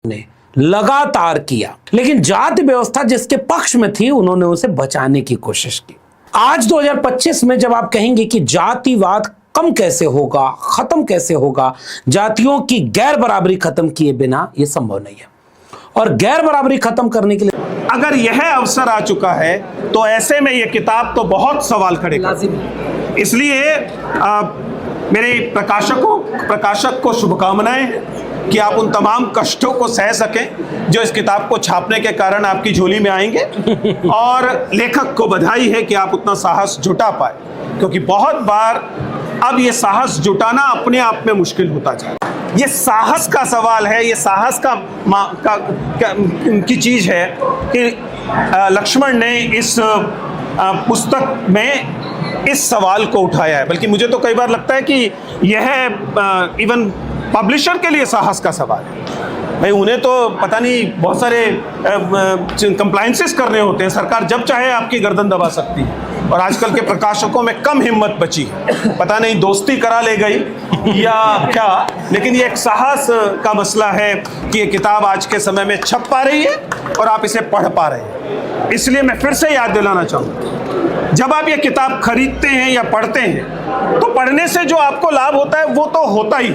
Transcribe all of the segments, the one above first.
ने लगातार किया, लेकिन जाति व्यवस्था जिसके पक्ष में थी उन्होंने उसे बचाने की कोशिश की। आज 2025 में जब आप कहेंगे कि जातिवाद कम कैसे होगा, खत्म कैसे होगा, जातियों की गैर बराबरी खत्म किए बिना यह संभव नहीं है। और गैर बराबरी खत्म करने के लिए अगर यह अवसर आ चुका है तो ऐसे में यह किताब तो बहुत सवाल खड़े करती। इसलिए मेरे प्रकाशक को शुभकामनाएं कि आप उन तमाम कष्टों को सह सकें जो इस किताब को छापने के कारण आपकी झोली में आएंगे, और लेखक को बधाई है कि आप उतना साहस जुटा पाए, क्योंकि बहुत बार अब ये साहस जुटाना अपने आप में मुश्किल होता जाए। ये साहस का सवाल है, ये साहस की चीज़ है कि लक्ष्मण ने इस पुस्तक में इस सवाल को उठाया है। बल्कि मुझे तो कई बार लगता है कि यह इवन पब्लिशर के लिए साहस का सवाल है। भाई उन्हें तो पता नहीं बहुत सारे कंप्लायंसेस करने होते हैं, सरकार जब चाहे आपकी गर्दन दबा सकती है, और आजकल के प्रकाशकों में कम हिम्मत बची है, पता नहीं दोस्ती करा ले गई या क्या, लेकिन ये एक साहस का मसला है कि ये किताब आज के समय में छप पा रही है और आप इसे पढ़ पा रहे हैं। इसलिए मैं फिर से याद दिलाना चाहूँगा, जब आप ये किताब खरीदते हैं या पढ़ते हैं तो पढ़ने से जो आपको लाभ होता है वो तो होता ही,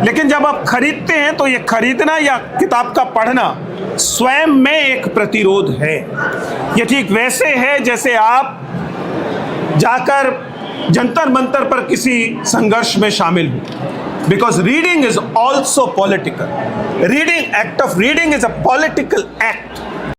लेकिन जब आप खरीदते हैं तो ये खरीदना या किताब का पढ़ना स्वयं में एक प्रतिरोध है। ये ठीक वैसे है जैसे आप जाकर जंतर मंतर पर किसी संघर्ष में शामिल हो, because reading is also political. Reading, act of reading is a political act.